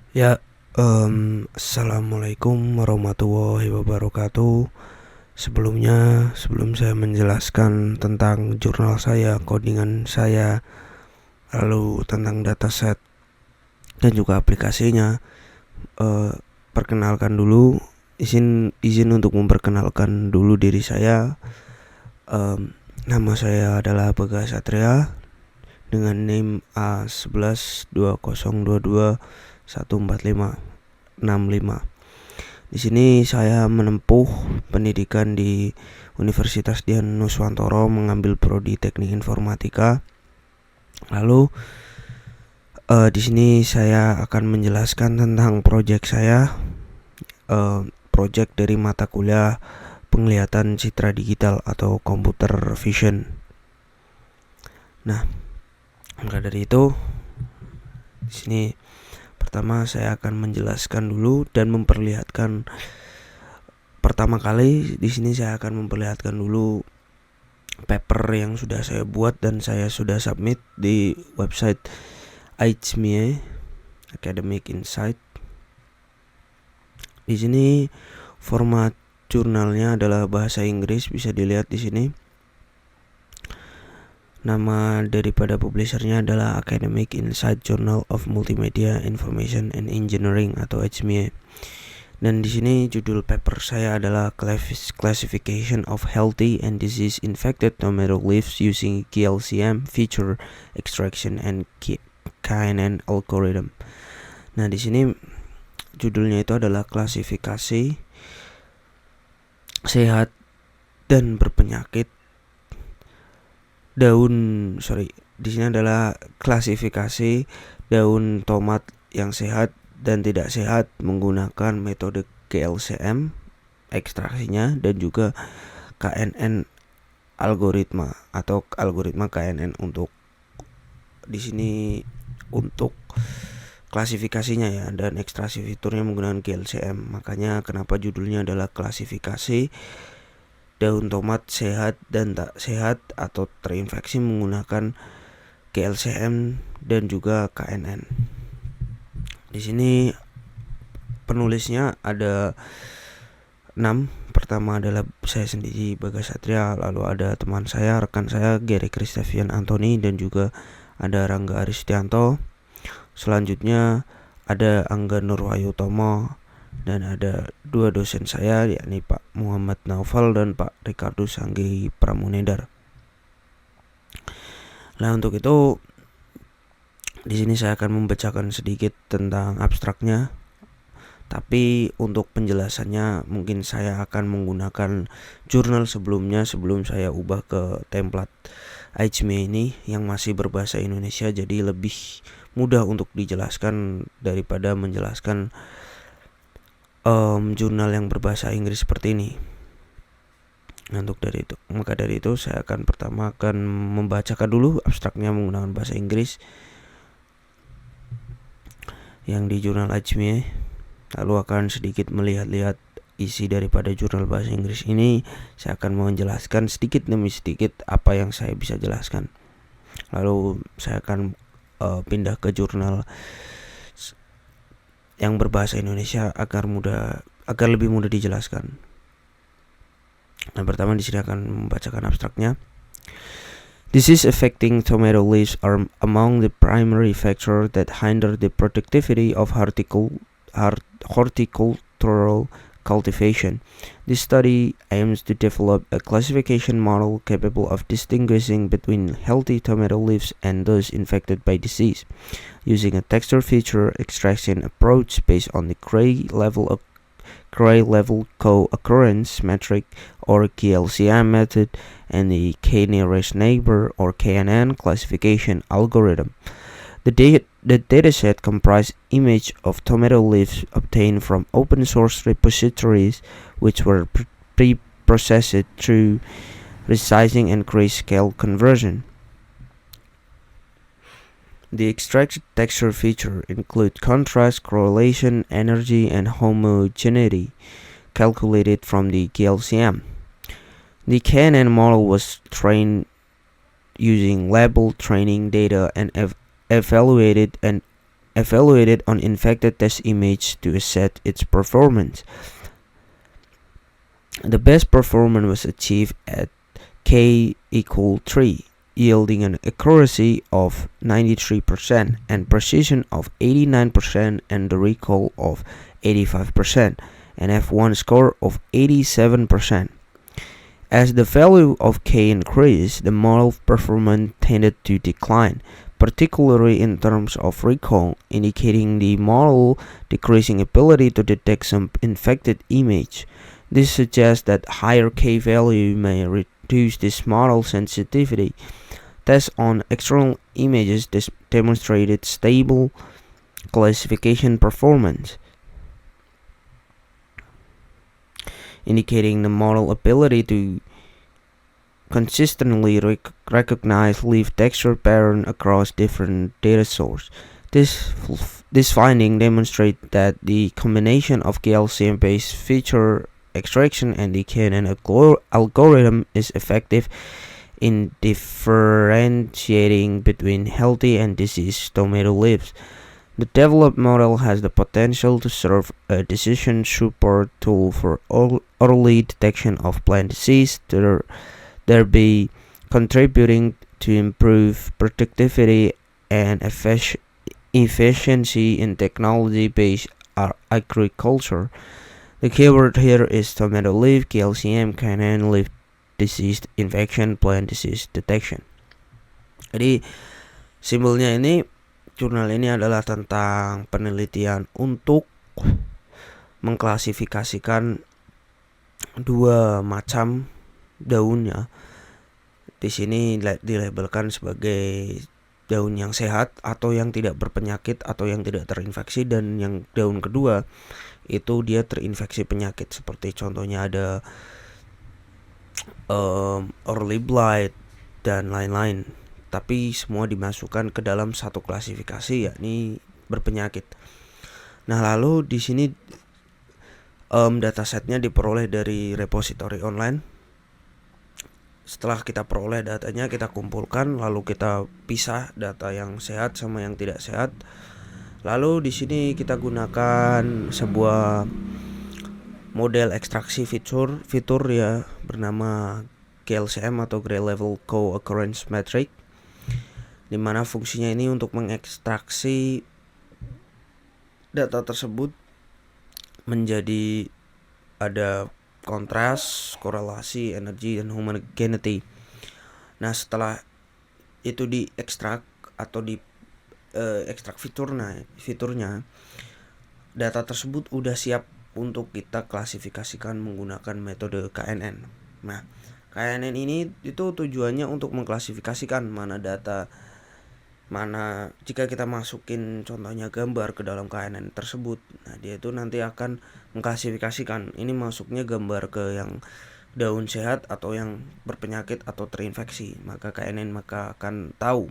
Ya, assalamualaikum warahmatullahi wabarakatuh. Sebelum saya menjelaskan tentang jurnal saya, codingan saya, lalu tentang dataset dan juga aplikasinya, eh, perkenalkan dulu, izin untuk memperkenalkan dulu diri saya. Nama saya adalah Bagas Satria dengan NIM A112022146565. Di sini saya menempuh pendidikan di Universitas Dian Nuswantoro, mengambil prodi Teknik Informatika. Lalu di sini saya akan menjelaskan tentang proyek saya, proyek dari mata kuliah penglihatan citra digital atau computer vision. Nah, maka dari itu di sini pertama saya akan menjelaskan dulu dan memperlihatkan. Pertama kali di sini saya akan memperlihatkan dulu paper yang sudah saya buat dan saya sudah submit di website ICME Academic Insight. Di sini format jurnalnya adalah bahasa Inggris, bisa dilihat di sini. Nama daripada publishernya adalah Academic Insight Journal of Multimedia Information and Engineering atau ICME. Dan di sini judul paper saya adalah Classification of Healthy and Disease Infected Tomato Leaves Using GLCM Feature Extraction and KNN Algorithm. Nah, di sini judulnya itu adalah klasifikasi sehat dan berpenyakit di sini adalah klasifikasi daun tomat yang sehat dan tidak sehat menggunakan metode GLCM ekstraksinya dan juga KNN algoritma atau algoritma KNN untuk di sini untuk klasifikasinya ya, dan ekstraksi fiturnya menggunakan GLCM. Makanya kenapa judulnya adalah klasifikasi daun tomat sehat dan tak sehat atau terinfeksi menggunakan GLCM dan juga KNN. Di sini penulisnya ada 6. Pertama adalah saya sendiri Bagas Satria, lalu ada teman saya, rekan saya Gary Kristavian Anthony, dan juga ada Rangga Aristianto. Selanjutnya ada Angga Nurwahyu Tomo, dan ada 2 dosen saya, yakni Pak Muhammad Naufal dan Pak Ricardo Sanggi Pramunedar. Nah, untuk itu di sini saya akan membacakan sedikit tentang abstraknya. Tapi untuk penjelasannya mungkin saya akan menggunakan jurnal sebelumnya sebelum saya ubah ke template ICME ini yang masih berbahasa Indonesia, jadi lebih mudah untuk dijelaskan daripada menjelaskan jurnal yang berbahasa Inggris seperti ini. Maka dari itu saya pertama akan membacakan dulu abstraknya menggunakan bahasa Inggris yang di jurnal ICME, lalu akan sedikit melihat-lihat isi daripada jurnal bahasa Inggris ini. Saya akan menjelaskan sedikit demi sedikit apa yang saya bisa jelaskan. Lalu saya akan pindah ke jurnal yang berbahasa Indonesia agar lebih mudah dijelaskan. Nah, pertama di sini akan membacakan abstraknya. Disease affecting tomato leaves are among the primary factors that hinder the productivity of horticultural cultivation. This study aims to develop a classification model capable of distinguishing between healthy tomato leaves and those infected by disease, using a texture feature extraction approach based on the gray level co-occurrence metric or GLCM method and the k-nearest neighbor or KNN classification algorithm. The dataset comprised images of tomato leaves obtained from open source repositories, which were pre-processed through resizing and grayscale conversion. The extracted texture feature include contrast, correlation, energy, and homogeneity calculated from the GLCM. The KNN model was trained using label training data and evaluated and evaluated on infected test image to assess its performance. The best performance was achieved at K equal 3, yielding an accuracy of 93% and precision of 89% and the recall of 85% and F1 score of 87%. As the value of K increased, the model performance tended to decline, particularly in terms of recall, indicating the model decreasing ability to detect some infected image. This suggests that higher K value may reduce this model sensitivity. Tests on external images demonstrated stable classification performance, indicating the model ability to consistently recognize leaf texture pattern across different data sources. This finding demonstrates that the combination of KLCM-based feature extraction and the KNN algorithm is effective in differentiating between healthy and diseased tomato leaves. The developed model has the potential to serve a decision support tool for early detection of plant disease, thereby contributing to improve productivity and efficiency in technology-based agriculture. The keyword here is tomato leaf, KLCM, KNN, leaf disease infection, plant disease detection. Jadi simbolnya ini, jurnal ini adalah tentang penelitian untuk mengklasifikasikan dua macam daunnya. Di sini dilabelkan sebagai daun yang sehat atau yang tidak berpenyakit atau yang tidak terinfeksi, dan yang daun kedua itu dia terinfeksi penyakit, seperti contohnya ada early blight dan lain-lain, tapi semua dimasukkan ke dalam satu klasifikasi, yakni berpenyakit. Nah, lalu di sini datasetnya diperoleh dari repository online. Setelah kita peroleh datanya, kita kumpulkan, lalu kita pisah data yang sehat sama yang tidak sehat. Lalu di sini kita gunakan sebuah model ekstraksi fitur ya bernama GLCM atau Gray Level Co-Occurrence Metric, dimana fungsinya ini untuk mengekstraksi data tersebut menjadi ada kontras, korelasi, energi, dan homogeneity. Nah, setelah itu diekstrak atau ekstrak fiturnya, data tersebut udah siap untuk kita klasifikasikan menggunakan metode KNN. Nah, KNN ini itu tujuannya untuk mengklasifikasikan mana jika kita masukin contohnya gambar ke dalam KNN tersebut. Nah, dia itu nanti akan mengklasifikasikan ini masuknya gambar ke yang daun sehat atau yang berpenyakit atau terinfeksi. Maka KNN akan tahu.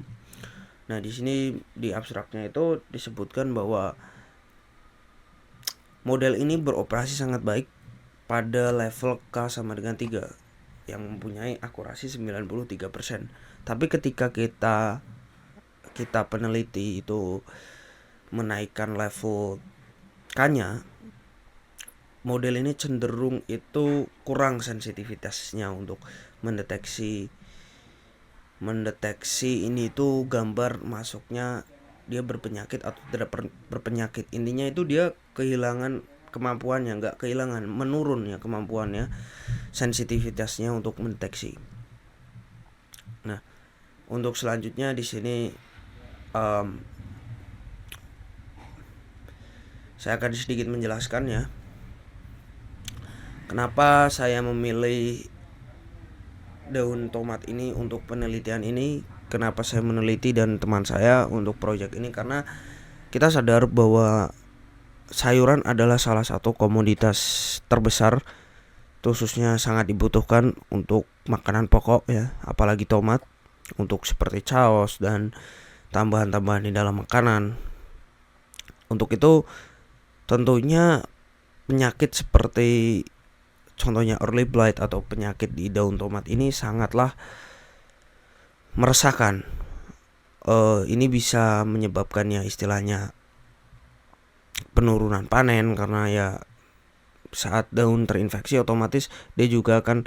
Nah, di sini di abstraknya itu disebutkan bahwa model ini beroperasi sangat baik pada level K sama dengan 3 yang mempunyai akurasi 93%. Tapi ketika kita peneliti itu menaikkan level K-nya, model ini cenderung itu kurang sensitivitasnya untuk mendeteksi ini itu gambar masuknya dia berpenyakit atau tidak berpenyakit. Intinya itu dia kehilangan kemampuannya, menurun ya kemampuannya, sensitivitasnya untuk mendeteksi. Nah, untuk selanjutnya di sini saya akan sedikit menjelaskan ya kenapa saya memilih daun tomat ini untuk penelitian ini, kenapa saya meneliti dan teman saya untuk proyek ini, karena kita sadar bahwa sayuran adalah salah satu komoditas terbesar, khususnya sangat dibutuhkan untuk makanan pokok ya, apalagi tomat, untuk seperti chaos dan tambahan-tambahan di dalam makanan. Untuk itu tentunya penyakit seperti contohnya early blight atau penyakit di daun tomat ini sangatlah meresahkan. Ini bisa menyebabkannya istilahnya penurunan panen, karena ya saat daun terinfeksi otomatis dia juga akan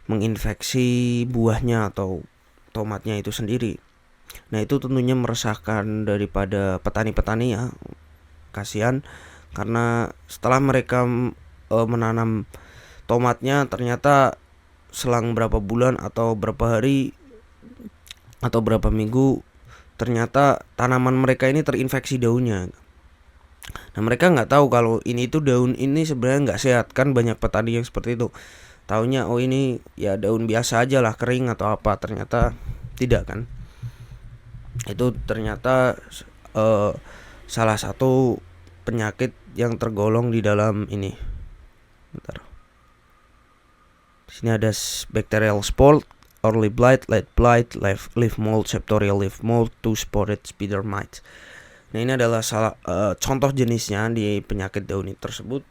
menginfeksi buahnya atau tomatnya itu sendiri. Nah itu tentunya meresahkan daripada petani-petani ya, kasihan, karena setelah mereka menanam tomatnya ternyata selang berapa bulan atau berapa hari atau berapa minggu ternyata tanaman mereka ini terinfeksi daunnya. Nah mereka nggak tahu kalau ini tuh daun ini sebenarnya nggak sehat, kan banyak petani yang seperti itu. Taunya oh ini ya daun biasa aja lah, kering atau apa, ternyata tidak kan. Itu ternyata salah satu penyakit yang tergolong di dalam ini. Bentar. Di sini ada bacterial spot, early blight, late blight, leaf mold, septorial leaf mold, two spotted spider mites. Nah ini adalah contoh jenisnya di penyakit daun tersebut,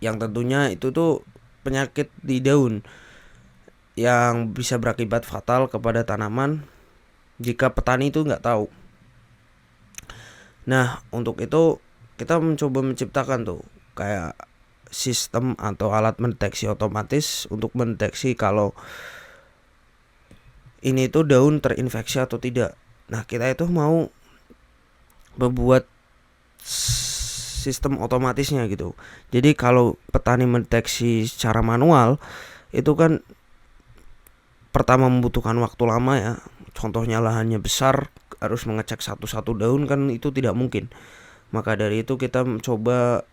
yang tentunya itu tuh penyakit di daun yang bisa berakibat fatal kepada tanaman jika petani itu nggak tahu. Nah untuk itu kita mencoba menciptakan tuh kayak sistem atau alat mendeteksi otomatis untuk mendeteksi kalau ini tuh daun terinfeksi atau tidak. Nah kita itu mau membuat sistem otomatisnya gitu. Jadi kalau petani mendeteksi secara manual itu kan pertama membutuhkan waktu lama ya. Contohnya lahannya besar, harus mengecek satu-satu daun kan itu tidak mungkin. Maka dari itu kita mencoba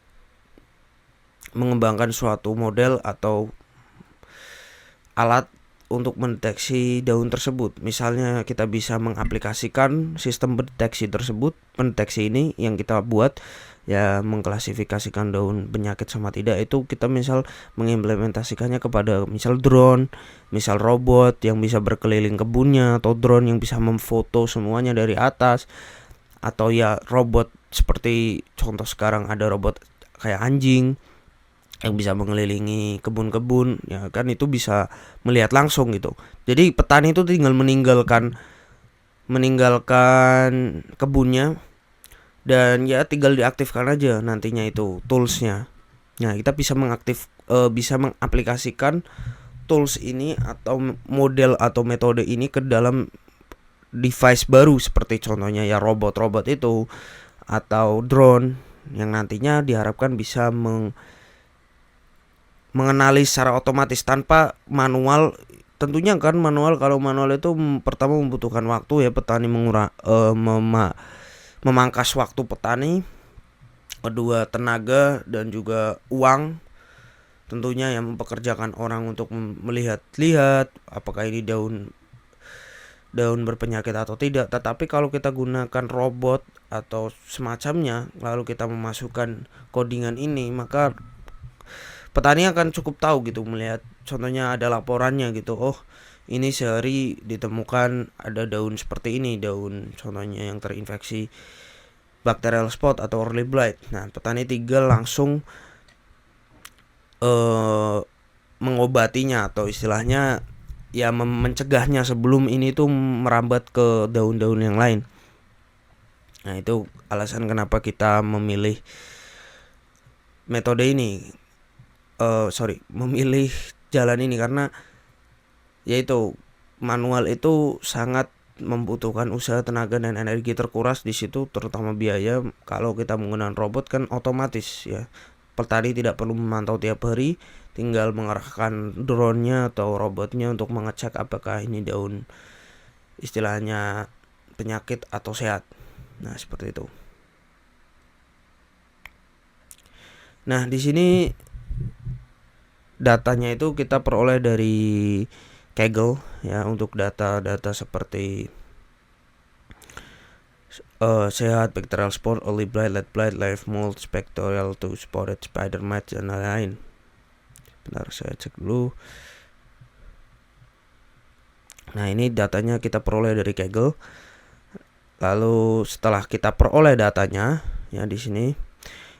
mengembangkan suatu model atau alat untuk mendeteksi daun tersebut. Misalnya kita bisa mengaplikasikan sistem pendeteksi tersebut. Pendeteksi ini yang kita buat ya mengklasifikasikan daun penyakit sama tidak, itu kita misal mengimplementasikannya kepada misal drone, misal robot yang bisa berkeliling kebunnya, atau drone yang bisa memfoto semuanya dari atas, atau ya robot seperti contoh sekarang ada robot kayak anjing yang bisa mengelilingi kebun-kebun ya kan, itu bisa melihat langsung gitu. Jadi petani itu tinggal meninggalkan kebunnya dan ya tinggal diaktifkan aja nantinya itu toolsnya. Nah kita bisa bisa mengaplikasikan tools ini atau model atau metode ini ke dalam device baru, seperti contohnya ya robot-robot itu atau drone yang nantinya diharapkan bisa mengenali secara otomatis tanpa manual. Tentunya kan manual, kalau manual itu pertama membutuhkan waktu ya, petani memangkas waktu petani, kedua tenaga dan juga uang tentunya yang mempekerjakan orang untuk melihat apakah ini daun berpenyakit atau tidak. Tetapi kalau kita gunakan robot atau semacamnya lalu kita memasukkan codingan ini, maka petani akan cukup tahu gitu, melihat contohnya ada laporannya gitu, oh ini sehari ditemukan ada daun seperti ini, daun contohnya yang terinfeksi bacterial spot atau early blight. Nah petani tinggal langsung mengobatinya atau istilahnya ya mencegahnya sebelum ini tuh merambat ke daun-daun yang lain. Nah itu alasan kenapa kita memilih metode ini, memilih jalan ini, karena yaitu manual itu sangat membutuhkan usaha, tenaga dan energi terkuras di situ, terutama biaya. Kalau kita menggunakan robot kan otomatis ya, petani tidak perlu memantau tiap hari, tinggal mengarahkan drone-nya atau robotnya untuk mengecek apakah ini daun istilahnya penyakit atau sehat. Nah seperti itu. Nah di sini datanya itu kita peroleh dari Kaggle ya, untuk data-data seperti sehat, bacterial spot, early blight, late blight, leaf mold, spectorial, two spotted spider mites dan lain-lain. Bentar saya cek dulu. Nah ini datanya kita peroleh dari Kaggle. Lalu setelah kita peroleh datanya ya di sini,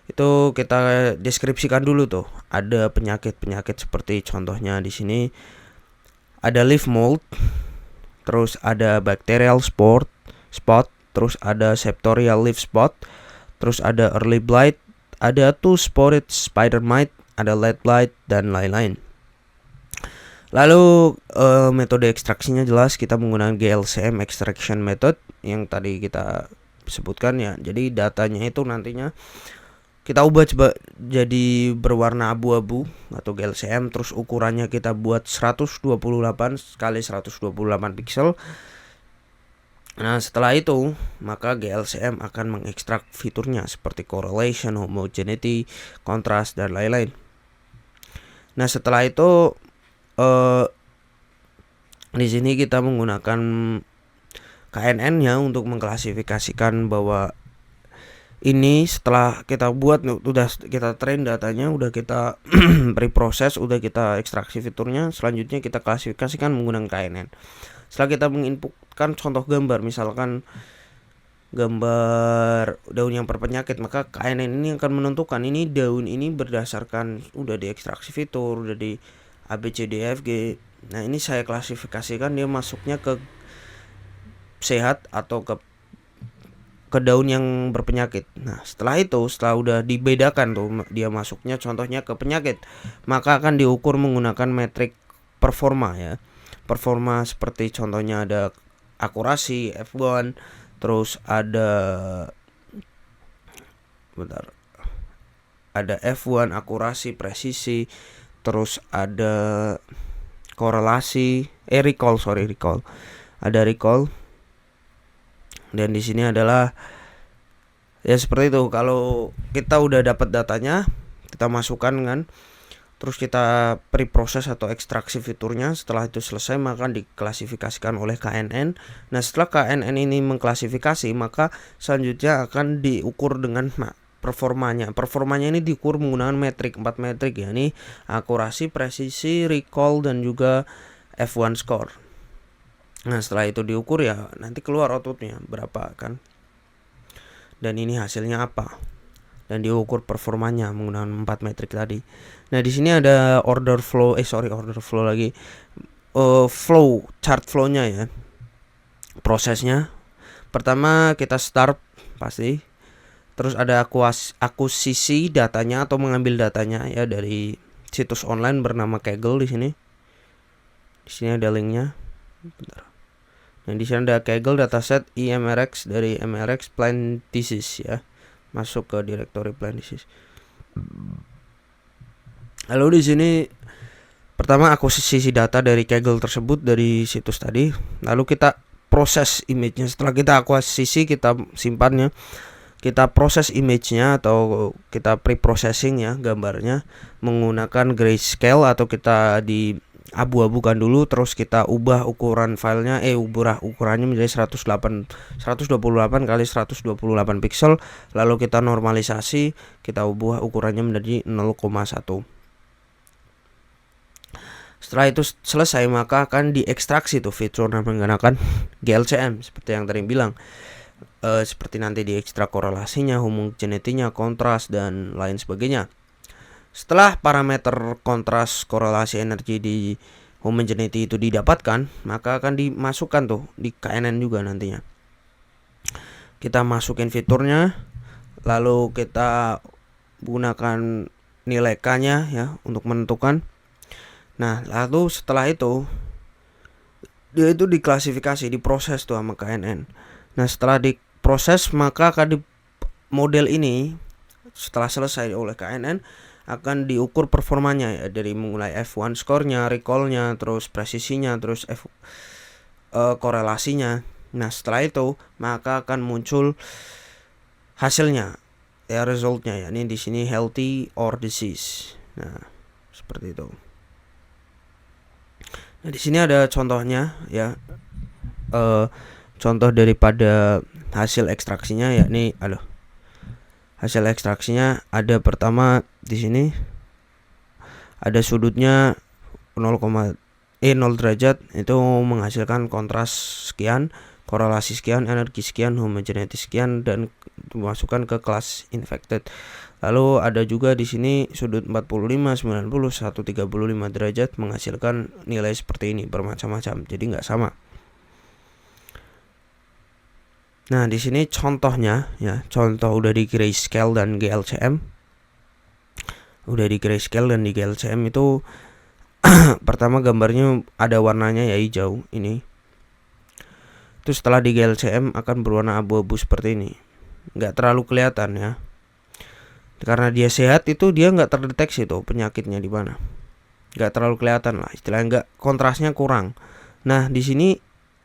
itu kita deskripsikan dulu tuh. Ada penyakit-penyakit seperti contohnya di sini ada leaf mold, terus ada bacterial spot, terus ada septorial leaf spot, terus ada early blight, ada two-spotted spider mite, ada late blight, dan lain-lain. Lalu metode ekstraksinya jelas kita menggunakan GLCM extraction method yang tadi kita sebutkan ya. Jadi datanya itu nantinya kita ubah coba jadi berwarna abu-abu atau GLCM, terus ukurannya kita buat 128 kali 128 pixel. Nah, setelah itu maka GLCM akan mengekstrak fiturnya seperti correlation, homogeneity, kontras, dan lain-lain. Nah, setelah itu di sini kita menggunakan KNN-nya untuk mengklasifikasikan bahwa ini setelah kita buat, udah kita train datanya, udah kita preproses, udah kita ekstraksi fiturnya, selanjutnya kita klasifikasikan menggunakan KNN. Setelah kita menginputkan contoh gambar, misalkan gambar daun yang berpenyakit, maka KNN ini akan menentukan ini daun ini berdasarkan udah diekstraksi fitur, udah di ABCDFG. Nah, ini saya klasifikasikan dia masuknya ke sehat atau ke daun yang berpenyakit. Nah, setelah udah dibedakan tuh dia masuknya contohnya ke penyakit, maka akan diukur menggunakan metrik performa ya. Performa seperti contohnya ada akurasi F1, terus ada F1 akurasi, presisi, terus ada korelasi, recall. Ada recall. Dan di sini adalah ya seperti itu. Kalau kita udah dapat datanya, kita masukkan kan, terus kita preproses atau ekstraksi fiturnya. Setelah itu selesai maka diklasifikasikan oleh KNN. Nah, setelah KNN ini mengklasifikasi, maka selanjutnya akan diukur dengan performanya. Performanya ini diukur menggunakan 4 metrik ya. Ini akurasi, presisi, recall, dan juga F1 score. Nah, setelah itu diukur ya nanti keluar outputnya berapa kan, dan ini hasilnya apa, dan diukur performanya menggunakan 4 metrik tadi. Nah, di sini ada flow chart flow-nya ya. Prosesnya pertama kita start pasti, terus ada akuisisi datanya atau mengambil datanya ya dari situs online bernama Kaggle. Di sini ada linknya. Bentar. Nah, di sini ada Kaggle dataset IMRX dari MRX Plant Disease ya. Masuk ke direktori Plant Disease. Lalu di sini pertama akuisisi data dari Kaggle tersebut dari situs tadi. Lalu kita proses image-nya. Setelah kita akuisisi, kita simpannya. Kita proses image-nya atau kita pre-processing ya gambarnya menggunakan grayscale, atau kita di abu-abukan dulu, terus kita ubah ukuran filenya, ukurannya menjadi 128 kali 128 pixel, lalu kita normalisasi, kita ubah ukurannya menjadi 0,1. Setelah itu selesai maka akan diekstraksi tuh fitur menggunakan GLCM seperti yang tadi bilang, seperti nanti diekstrak korelasinya, homogenetinya, kontras, dan lain sebagainya. Setelah parameter kontras, korelasi, energi di homogeneity itu didapatkan, maka akan dimasukkan tuh di KNN juga nantinya. Kita masukin fiturnya, lalu kita gunakan nilai K-nya ya untuk menentukan. Nah, lalu setelah itu dia itu diklasifikasi, diproses tuh sama KNN. Nah, setelah diproses maka akan model ini setelah selesai oleh KNN akan diukur performanya ya, dari mulai F1 score-nya, recall-nya, terus presisinya, terus korelasinya. Nah, setelah itu maka akan muncul hasilnya ya, resultnya ya. Ini di sini healthy or disease. Nah, seperti itu. Nah, di sini ada contohnya ya. Contoh daripada hasil ekstraksinya ya, ini hasil ekstraksinya ada pertama di sini ada sudutnya 0 derajat, itu menghasilkan kontras sekian, korelasi sekian, energi sekian, homogeneity sekian, dan dimasukkan ke kelas infected. Lalu ada juga di sini sudut 45, 90, 135 derajat menghasilkan nilai seperti ini bermacam-macam, jadi nggak sama. Nah, di sini contohnya ya, contoh udah di grayscale dan GLCM. Udah di grayscale dan di GLCM itu pertama gambarnya ada warnanya ya hijau ini. Terus setelah di GLCM akan berwarna abu-abu seperti ini. Nggak terlalu kelihatan ya. Karena dia sehat itu dia nggak terdeteksi tuh penyakitnya di mana. Nggak terlalu kelihatan lah, istilahnya nggak, kontrasnya kurang. Nah, di sini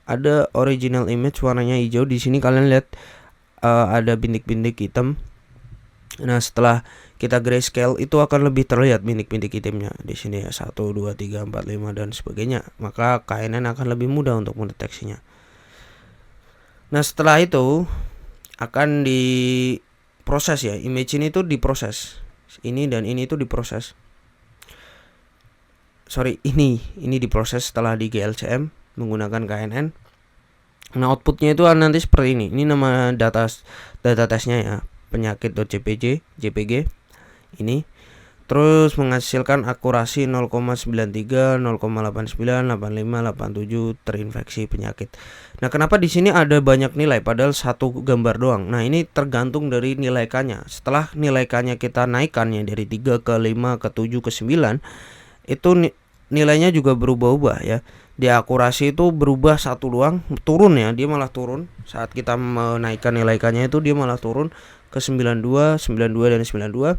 ada original image warnanya hijau. Di sini kalian lihat ada bintik-bintik hitam. Nah, setelah kita grayscale itu akan lebih terlihat bintik-bintik hitamnya. Di sini ya 1 2 3 4 5 dan sebagainya. Maka KNN akan lebih mudah untuk mendeteksinya. Nah, setelah itu akan diproses ya. Image ini tuh diproses. Ini dan ini tuh diproses. Ini diproses setelah di GLCM menggunakan KNN. Nah, outputnya itu nanti seperti ini. Ini nama data tesnya ya, penyakit.jpg ini. Terus menghasilkan akurasi 0,93, 0,89, 85, 87 terinfeksi penyakit. Nah, kenapa di sini ada banyak nilai padahal satu gambar doang? Nah, ini tergantung dari nilai K-nya. Setelah nilai K-nya kita naikkannya dari 3 ke 5 ke 7 ke 9, itu nilainya juga berubah-ubah ya. Di akurasi itu berubah satu doang, turun ya, dia malah turun. Saat kita menaikkan nilai K-nya itu dia malah turun ke 92, 92 dan 92.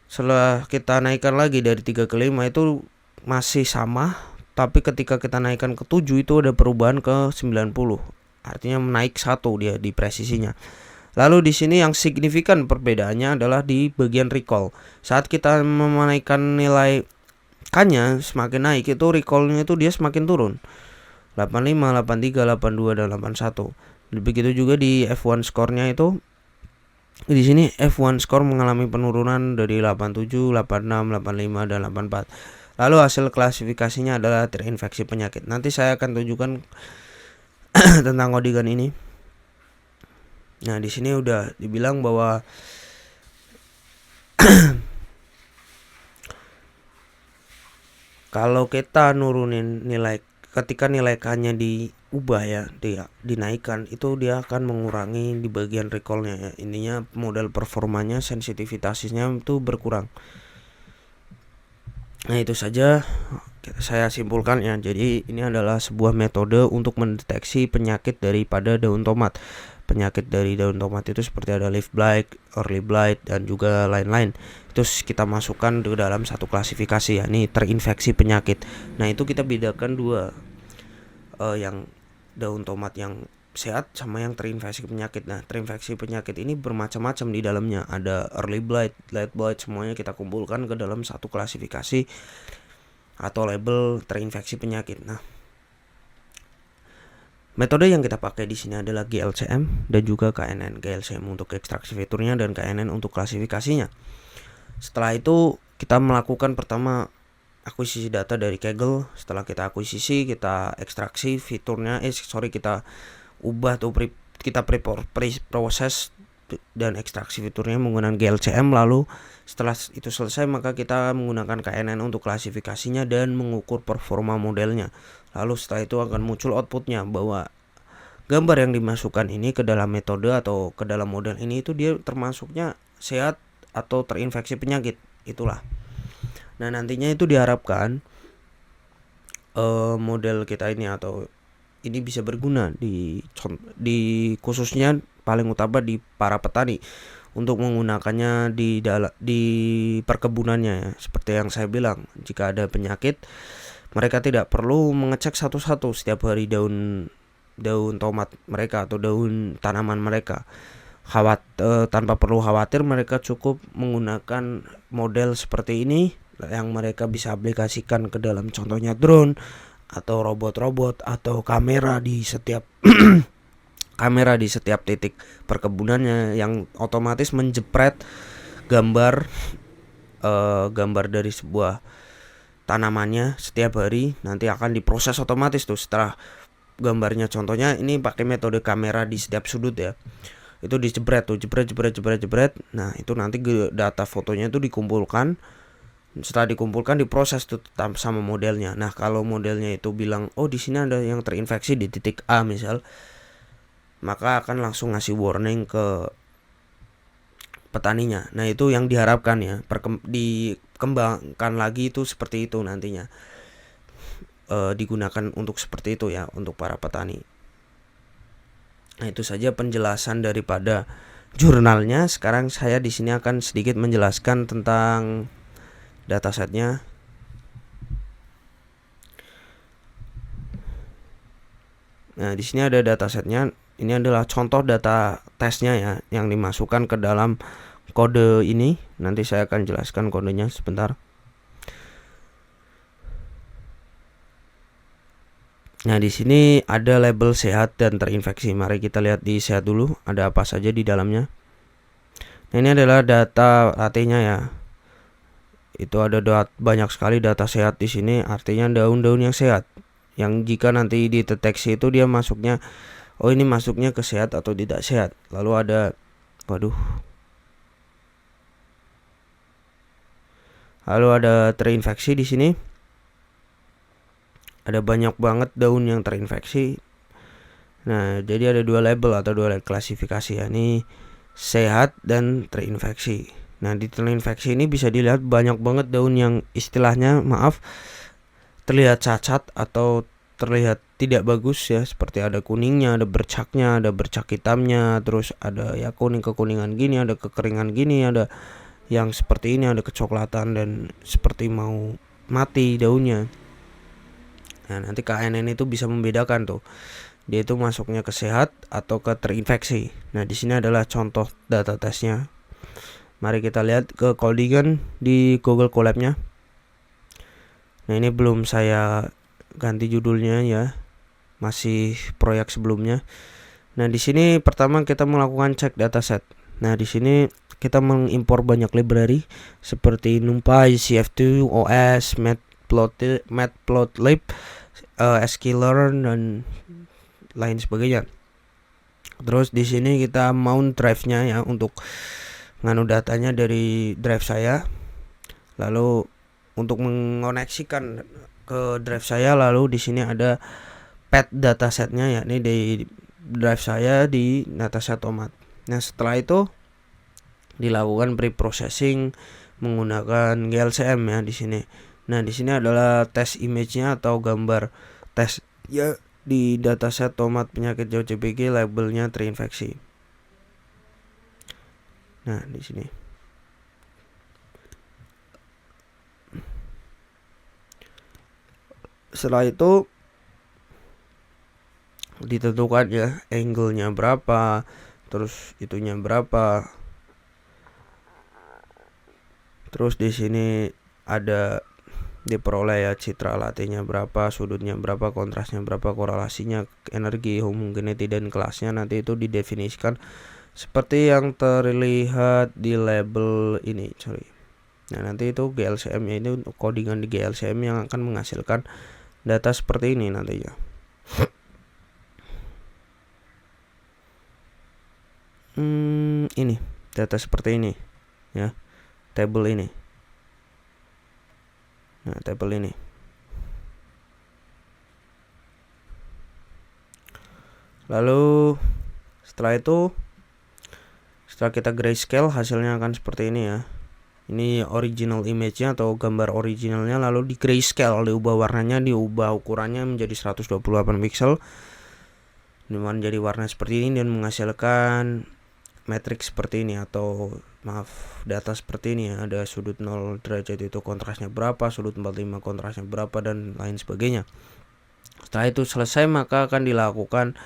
Setelah kita naikkan lagi dari 3 ke 5 itu masih sama, tapi ketika kita naikkan ke 7 itu ada perubahan ke 90. Artinya naik 1 dia di presisinya. Lalu di sini yang signifikan perbedaannya adalah di bagian recall. Saat kita menaikkan nilai K-nya semakin naik, itu recall-nya itu dia semakin turun. 85, 83, 82 dan 81. Begitu juga di F1 score-nya itu. Di sini F1 score mengalami penurunan dari 87, 86, 85 dan 84. Lalu hasil klasifikasinya adalah terinfeksi penyakit. Nanti saya akan tunjukkan tentang kodigan ini. Nah, di sini udah dibilang bahwa kalau kita nurunin nilai, ketika nilai K-nya diubah ya, dinaikkan, itu dia akan mengurangi di bagian recall-nya ya. Intinya model performanya, sensitivitasnya itu berkurang. Nah, itu saja saya simpulkan ya. Jadi ini adalah sebuah metode untuk mendeteksi penyakit daripada daun tomat. Penyakit dari daun tomat itu seperti ada leaf blight, early blight dan juga lain-lain. Itu kita masukkan ke dalam satu klasifikasi ya. Ini terinfeksi penyakit. Nah, itu kita bedakan dua, yang daun tomat yang sehat sama yang terinfeksi penyakit. Nah, terinfeksi penyakit ini bermacam-macam di dalamnya. Ada early blight, late blight, semuanya kita kumpulkan ke dalam satu klasifikasi atau label terinfeksi penyakit. Nah, metode yang kita pakai di sini adalah GLCM dan juga KNN. GLCM untuk ekstraksi fiturnya dan KNN untuk klasifikasinya. Setelah itu kita melakukan pertama akuisisi data dari Kaggle. Setelah kita akuisisi, kita ekstraksi fiturnya, kita ubah tuh kita proses dan ekstraksi fiturnya menggunakan GLCM. Lalu setelah itu selesai, maka kita menggunakan KNN untuk klasifikasinya dan mengukur performa modelnya. Lalu setelah itu akan muncul outputnya bahwa gambar yang dimasukkan ini ke dalam metode atau ke dalam model ini itu dia termasuknya sehat atau terinfeksi penyakit. Itulah. Nah, nantinya itu diharapkan model kita ini atau ini bisa berguna di khususnya paling utama di para petani untuk menggunakannya di perkebunannya ya. Seperti yang saya bilang, jika ada penyakit mereka tidak perlu mengecek satu-satu setiap hari daun tomat mereka atau daun tanaman mereka. Tanpa perlu khawatir, mereka cukup menggunakan model seperti ini yang mereka bisa aplikasikan ke dalam contohnya drone atau robot-robot atau kamera di setiap titik perkebunannya yang otomatis menjepret gambar dari sebuah tanamannya setiap hari. Nanti akan diproses otomatis tuh setelah gambarnya, contohnya ini pakai metode kamera di setiap sudut ya, itu dijebret tuh, jebret. Nah, itu nanti data fotonya itu dikumpulkan. Setelah dikumpulkan diproses tuh sama modelnya. Nah, kalau modelnya itu bilang, oh di sini ada yang terinfeksi di titik A misal, maka akan langsung ngasih warning ke petaninya. Nah itu yang diharapkan ya, dikembangkan lagi itu seperti itu nantinya, digunakan untuk seperti itu ya untuk para petani. Nah itu saja penjelasan daripada jurnalnya. Sekarang saya di sini akan sedikit menjelaskan tentang datasetnya. Nah di sini ada datasetnya. Ini adalah contoh data tesnya ya, yang dimasukkan ke dalam kode ini. Nanti saya akan jelaskan kodenya sebentar. Nah di sini ada label sehat dan terinfeksi. Mari kita lihat di sehat dulu, ada apa saja di dalamnya. Nah ini adalah data AT-nya ya. Itu ada banyak sekali data sehat di sini, artinya daun-daun yang sehat. Yang jika nanti dideteksi itu dia masuknya, oh ini masuknya ke sehat atau tidak sehat. Lalu ada, lalu ada terinfeksi di sini. Ada banyak banget daun yang terinfeksi. Nah, jadi ada dua label atau dua klasifikasi ya. Ini sehat dan terinfeksi. Nah, di terinfeksi ini bisa dilihat banyak banget daun yang istilahnya, terlihat cacat atau terlihat tidak bagus ya, seperti ada kuningnya, ada bercaknya, ada bercak hitamnya, terus ada ya kuning kekuningan gini, ada kekeringan gini, ada yang seperti ini, ada kecoklatan dan seperti mau mati daunnya. Nah, nanti KNN itu bisa membedakan tuh, dia itu masuknya ke sehat atau ke terinfeksi. Nah, di sini adalah contoh data tesnya. Mari kita lihat ke codingan di Google Colab-nya. Nah, ini belum saya ganti judulnya ya, masih proyek sebelumnya. Nah, di sini pertama kita melakukan cek dataset. Nah, di sini kita mengimpor banyak library seperti NumPy, CF2, OS, Matplotlib, sklearn dan lain sebagainya. Terus di sini kita mount drive-nya ya untuk nganu datanya dari drive saya. Lalu untuk mengoneksikan ke drive saya, lalu di sini ada path datasetnya ya, ini di drive saya di dataset Tomat. Nah, setelah itu dilakukan pre-processing menggunakan GLCM ya di sini. Nah, di sini adalah test image-nya atau gambar tes ya di dataset tomat penyakit jauh CPG, labelnya terinfeksi. Nah, di sini. Setelah itu ditentukan ya angle-nya berapa, terus itunya berapa. Terus di sini ada diperoleh ya citra latihnya berapa, sudutnya berapa, kontrasnya berapa, korelasinya, energi, homogeneity dan kelasnya nanti itu didefinisikan seperti yang terlihat di label ini, Nah, nanti itu GLCM-nya ini untuk codingan di GLCM yang akan menghasilkan data seperti ini nantinya. Ini data seperti ini ya, table ini. Nah, table ini. Lalu setelah itu, setelah kita grayscale, hasilnya akan seperti ini ya. Ini original image-nya atau gambar originalnya, lalu di grayscale, diubah warnanya, diubah ukurannya menjadi 128 pixel. Ini menjadi warna seperti ini dan menghasilkan matrix seperti ini atau data seperti ini ya. Ada sudut 0 derajat itu kontrasnya berapa, sudut 45 kontrasnya berapa dan lain sebagainya. Setelah itu selesai, maka akan dilakukan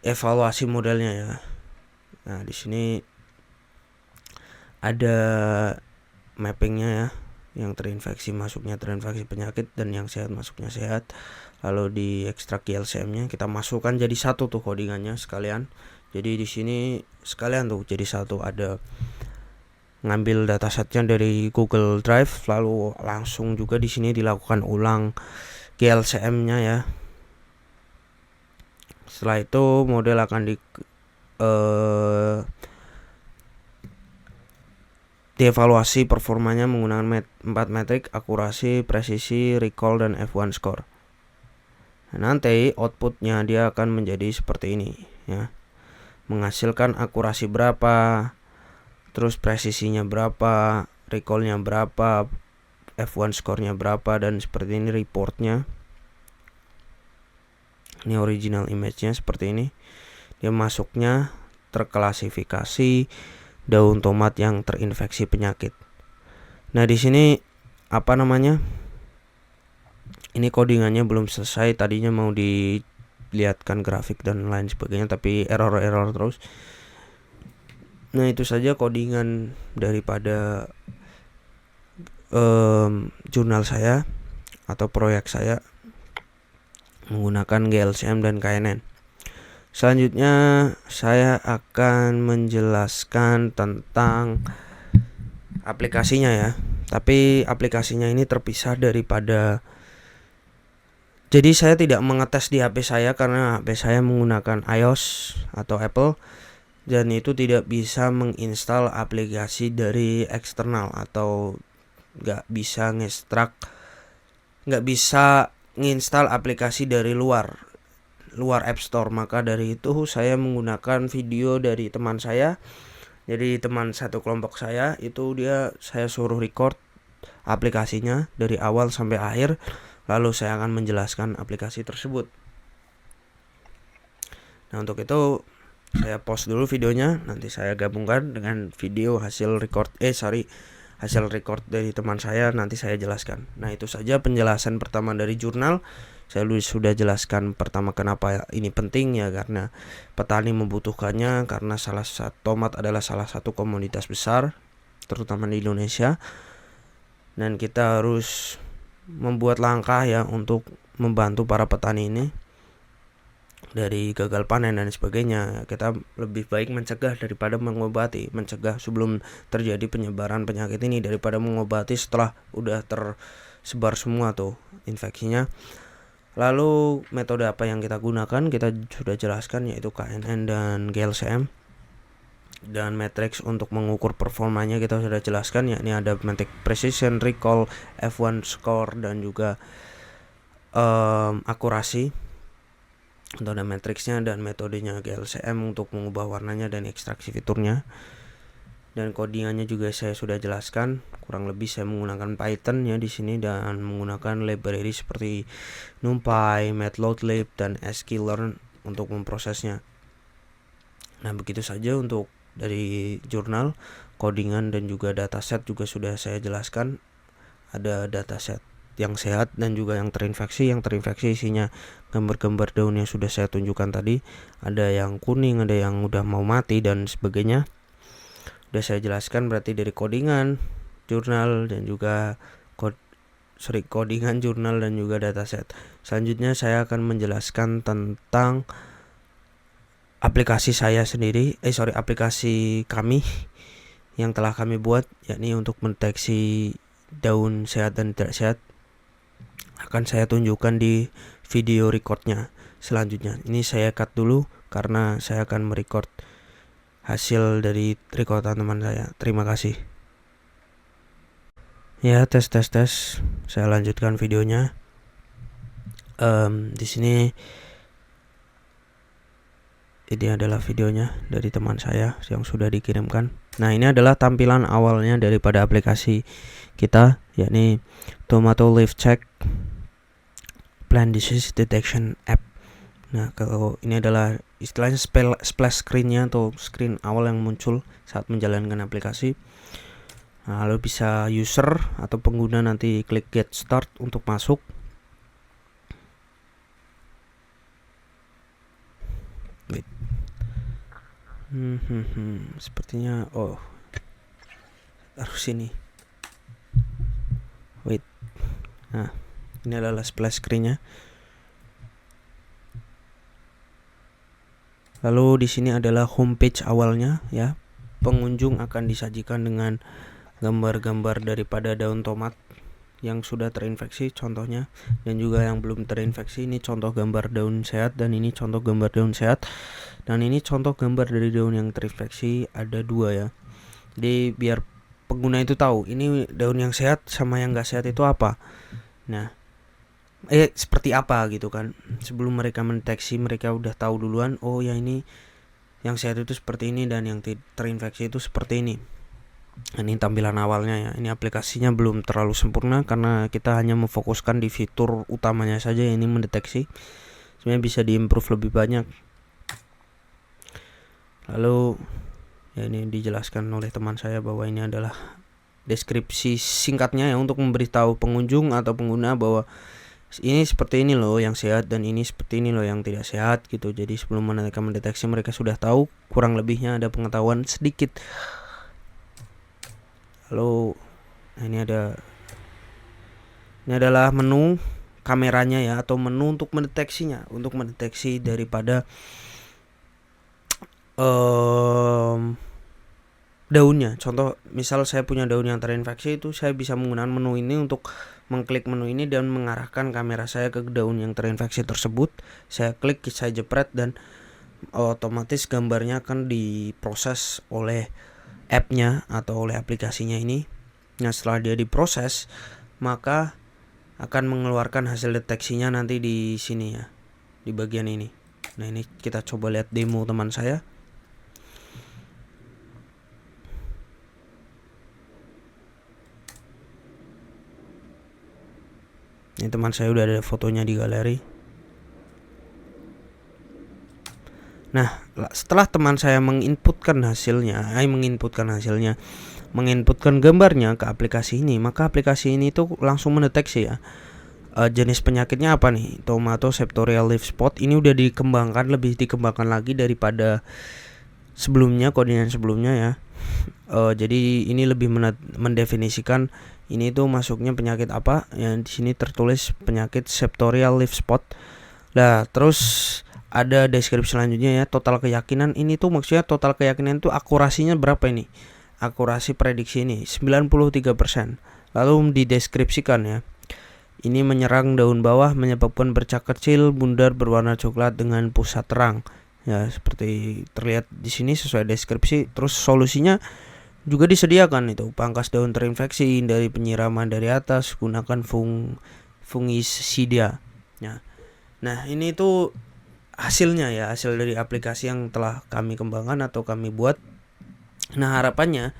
evaluasi modelnya ya. Nah, di sini ada mappingnya ya, yang terinfeksi masuknya terinfeksi penyakit dan yang sehat masuknya sehat. Lalu di ekstrak GLCM-nya kita masukkan jadi satu tuh codingannya sekalian. Jadi di sini sekalian tuh jadi satu, ada ngambil datasetnya dari Google Drive, lalu langsung juga di sini dilakukan ulang GLCM-nya ya. Setelah itu model akan dievaluasi performanya menggunakan 4 metrik: akurasi, presisi, recall, dan F1 score. Nah, nanti outputnya dia akan menjadi seperti ini ya. Menghasilkan akurasi berapa, terus presisinya berapa, recallnya berapa, F1 skornya berapa, dan seperti ini reportnya. Ini original image-nya seperti ini. Dia masuknya terklasifikasi daun tomat yang terinfeksi penyakit. Nah, di sini apa namanya? Ini codingannya belum selesai. Tadinya mau dilihatkan grafik dan lain sebagainya, tapi error terus. Nah, itu saja codingan daripada jurnal saya atau proyek saya menggunakan GLCM dan KNN. Selanjutnya saya akan menjelaskan tentang aplikasinya ya. Tapi aplikasinya ini terpisah daripada, jadi saya tidak mengetes di HP saya karena HP saya menggunakan iOS atau Apple, dan itu tidak bisa menginstal aplikasi dari eksternal atau nggak bisa nginstal aplikasi dari luar App Store. Maka dari itu saya menggunakan video dari teman saya. Jadi teman satu kelompok saya itu saya suruh record aplikasinya dari awal sampai akhir, lalu saya akan menjelaskan aplikasi tersebut. Nah, untuk itu saya pause dulu videonya, nanti saya gabungkan dengan video hasil record dari teman saya, nanti saya jelaskan. Nah, itu saja penjelasan pertama dari jurnal. Saya sudah jelaskan pertama kenapa ini penting ya, karena petani membutuhkannya, karena tomat adalah salah satu komoditas besar terutama di Indonesia, dan kita harus membuat langkah ya untuk membantu para petani ini dari gagal panen dan sebagainya. Kita lebih baik mencegah daripada mengobati. Mencegah sebelum terjadi penyebaran penyakit ini daripada mengobati setelah udah tersebar semua tuh infeksinya. Lalu metode apa yang kita gunakan kita sudah jelaskan, yaitu KNN dan GLCM. Dan matrix untuk mengukur performanya kita sudah jelaskan, yakni ada matrix precision, recall, F1 score, dan juga akurasi. Untuk ada matrixnya dan metodenya GLCM untuk mengubah warnanya dan ekstraksi fiturnya. Dan codingannya juga saya sudah jelaskan. Kurang lebih saya menggunakan Python ya di sini, dan menggunakan library seperti NumPy, Matplotlib, dan sklearn untuk memprosesnya. Nah, begitu saja untuk dari jurnal. Codingan dan juga dataset juga sudah saya jelaskan. Ada dataset yang sehat dan juga yang terinfeksi. Yang terinfeksi isinya gambar-gambar daun yang sudah saya tunjukkan tadi. Ada yang kuning, ada yang udah mau mati dan sebagainya. Udah saya jelaskan berarti dari codingan, jurnal, dan juga codingan, jurnal, dan juga dataset. Selanjutnya saya akan menjelaskan tentang aplikasi saya sendiri, aplikasi kami yang telah kami buat, yakni untuk mendeteksi daun sehat dan tidak sehat. Akan saya tunjukkan di video recordnya selanjutnya. Ini saya cut dulu karena saya akan merecord hasil dari recordan teman saya. Terima kasih. Ya, tes. Saya lanjutkan videonya. Di sini ini adalah videonya dari teman saya yang sudah dikirimkan. Nah, ini adalah tampilan awalnya daripada aplikasi kita, yakni Tomato Leaf Check Plant Disease Detection App. Nah, kalau ini adalah istilahnya splash screen-nya atau screen awal yang muncul saat menjalankan aplikasi. Nah, lalu bisa user atau pengguna nanti klik get start untuk masuk. Wait. Sepertinya harus ini. Wait. Nah, ini adalah splash screen-nya. Lalu di sini adalah homepage awalnya ya. Pengunjung akan disajikan dengan gambar-gambar daripada daun tomat yang sudah terinfeksi contohnya, dan juga yang belum terinfeksi. Ini contoh gambar daun sehat, dan ini contoh gambar daun sehat, dan ini contoh gambar dari daun yang terinfeksi. Ada 2 ya. Jadi biar pengguna itu tahu ini daun yang sehat sama yang gak sehat itu apa. Nah, seperti apa gitu kan. Sebelum mereka mendeteksi, mereka udah tahu duluan, oh ya ini yang sehat itu seperti ini dan yang terinfeksi itu seperti ini. Ini tampilan awalnya ya. Ini aplikasinya belum terlalu sempurna karena kita hanya memfokuskan di fitur utamanya saja, ini mendeteksi. Sebenarnya bisa diimprove lebih banyak. Lalu ya ini dijelaskan oleh teman saya bahwa ini adalah deskripsi singkatnya ya untuk memberitahu pengunjung atau pengguna bahwa ini seperti ini loh yang sehat dan ini seperti ini loh yang tidak sehat gitu. Jadi sebelum mereka mendeteksi, mereka sudah tahu kurang lebihnya, ada pengetahuan sedikit. Lalu ini adalah menu kameranya ya, atau menu untuk mendeteksinya, untuk mendeteksi daripada daunnya. Contoh, misal saya punya daun yang terinfeksi, itu saya bisa menggunakan menu ini untuk mengklik menu ini dan mengarahkan kamera saya ke daun yang terinfeksi tersebut. Saya klik, saya jepret, dan otomatis gambarnya akan diproses oleh app-nya atau oleh aplikasinya ini. Nah, setelah dia diproses, maka akan mengeluarkan hasil deteksinya nanti di sini ya, di bagian ini. Nah, ini kita coba lihat demo teman saya. Ini teman saya udah ada fotonya di galeri. Nah, setelah teman saya menginputkan gambarnya ke aplikasi ini, maka aplikasi ini tuh langsung mendeteksi ya jenis penyakitnya apa nih, Tomato Septorial Leaf Spot. Ini udah lebih dikembangkan lagi daripada sebelumnya, koordinat sebelumnya ya. Jadi ini lebih mendefinisikan ini tuh masuknya penyakit apa. Yang di sini tertulis penyakit Septorial Leaf Spot. Nah, terus ada deskripsi selanjutnya ya, total keyakinan. Ini tuh maksudnya total keyakinan itu akurasinya berapa ini? Akurasi prediksi ini 93%. Lalu dideskripsikan ya. Ini menyerang daun bawah, menyebabkan bercak kecil bundar berwarna coklat dengan pusat terang. Ya, seperti terlihat di sini sesuai deskripsi. Terus solusinya juga disediakan itu, pangkas daun terinfeksi, hindari penyiraman dari atas, gunakan fungisida. Nah, ini tuh hasilnya ya, hasil dari aplikasi yang telah kami kembangkan atau kami buat. Nah, harapannya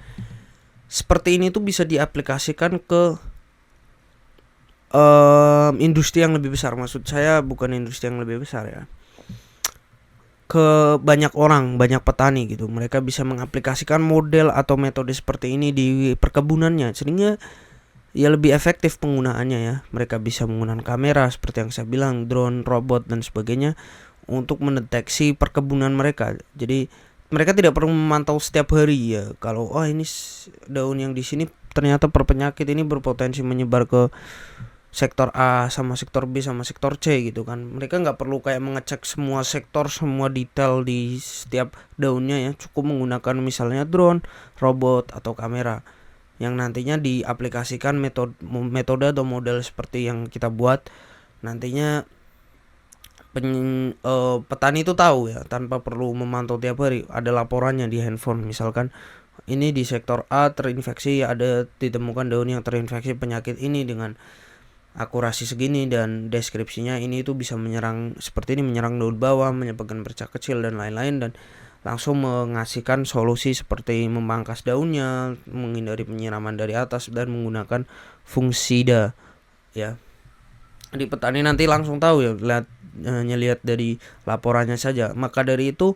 seperti ini tuh bisa diaplikasikan ke industri yang lebih besar. Maksud saya bukan industri yang lebih besar ya, ke banyak orang, banyak petani gitu. Mereka bisa mengaplikasikan model atau metode seperti ini di perkebunannya, sehingga ya lebih efektif penggunaannya ya. Mereka bisa menggunakan kamera seperti yang saya bilang, drone, robot dan sebagainya untuk mendeteksi perkebunan mereka. Jadi mereka tidak perlu memantau setiap hari ya. Kalau ini daun yang di sini ternyata penyakit ini berpotensi menyebar ke sektor A sama sektor B sama sektor C gitu kan. Mereka nggak perlu kayak mengecek semua sektor, semua detail di setiap daunnya ya. Cukup menggunakan misalnya drone, robot atau kamera yang nantinya diaplikasikan metode atau model seperti yang kita buat. Nantinya petani itu tahu ya, tanpa perlu memantau tiap hari. Ada laporannya di handphone, misalkan ini di sektor A terinfeksi, ada ditemukan daun yang terinfeksi penyakit ini dengan akurasi segini dan deskripsinya ini itu bisa menyerang seperti ini, menyerang daun bawah, menyebabkan bercak kecil dan lain-lain, dan langsung mengasihkan solusi seperti memangkas daunnya, menghindari penyiraman dari atas, dan menggunakan fungisida ya. Di petani nanti langsung tahu ya, hanya lihat dari laporannya saja. Maka dari itu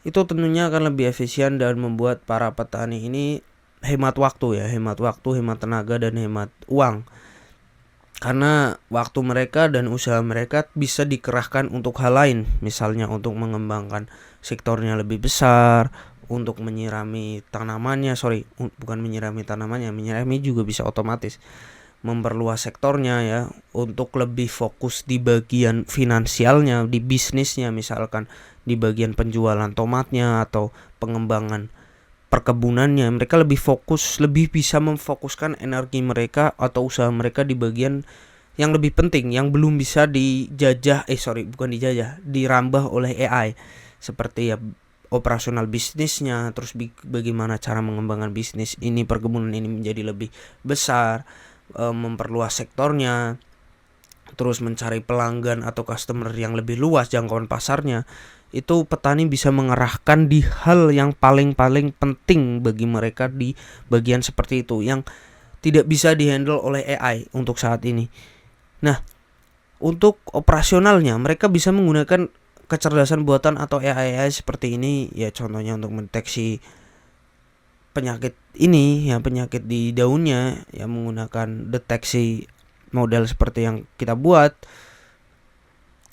tentunya akan lebih efisien dan membuat para petani ini hemat waktu ya, hemat tenaga dan hemat uang. Karena waktu mereka dan usaha mereka bisa dikerahkan untuk hal lain, misalnya untuk mengembangkan sektornya lebih besar, untuk menyirami tanamannya, menyirami juga bisa otomatis, memperluas sektornya ya, untuk lebih fokus di bagian finansialnya, di bisnisnya, misalkan di bagian penjualan tomatnya atau pengembangan perkebunannya. Mereka lebih fokus, lebih bisa memfokuskan energi mereka atau usaha mereka di bagian yang lebih penting, yang belum bisa dirambah oleh AI, seperti ya operasional bisnisnya, terus bagaimana cara mengembangkan bisnis ini, perkebunan ini menjadi lebih besar, memperluas sektornya, terus mencari pelanggan atau customer yang lebih luas jangkauan pasarnya, itu petani bisa mengerahkan di hal yang paling penting bagi mereka di bagian seperti itu yang tidak bisa dihandle oleh AI untuk saat ini. Nah, untuk operasionalnya mereka bisa menggunakan kecerdasan buatan atau AI seperti ini ya, contohnya untuk mendeteksi penyakit ini ya, penyakit di daunnya ya, menggunakan deteksi model seperti yang kita buat.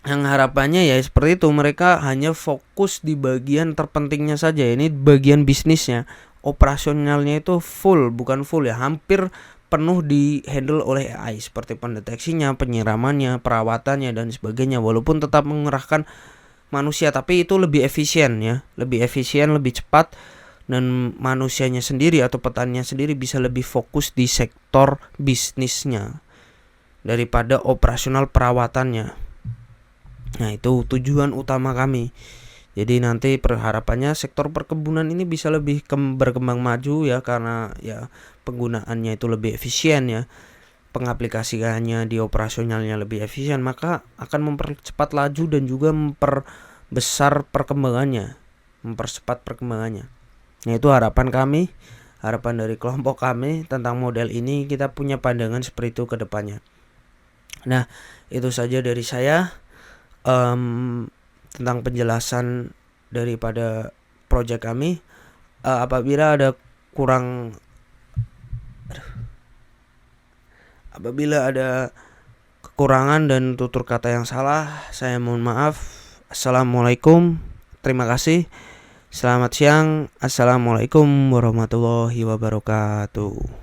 Yang harapannya ya seperti itu, mereka hanya fokus di bagian terpentingnya saja. Ini bagian bisnisnya, operasionalnya itu bukan full ya, hampir penuh di handle oleh AI seperti pendeteksinya, penyiramannya, perawatannya dan sebagainya, walaupun tetap mengerahkan manusia, tapi itu lebih efisien ya, lebih efisien, lebih cepat, dan manusianya sendiri atau petaninya sendiri bisa lebih fokus di sektor bisnisnya daripada operasional perawatannya. Nah, itu tujuan utama kami. Jadi nanti harapannya sektor perkebunan ini bisa lebih berkembang maju ya, karena ya penggunaannya itu lebih efisien ya, pengaplikasiannya di operasionalnya lebih efisien, maka akan mempercepat laju dan juga memperbesar perkembangannya, mempercepat perkembangannya. Nah, itu harapan kami, harapan dari kelompok kami tentang model ini. Kita punya pandangan seperti itu ke depannya. Nah, itu saja dari saya tentang penjelasan daripada proyek kami. Apabila ada kekurangan dan tutur kata yang salah, saya mohon maaf. Assalamualaikum, terima kasih. Selamat siang. Assalamualaikum warahmatullahi wabarakatuh.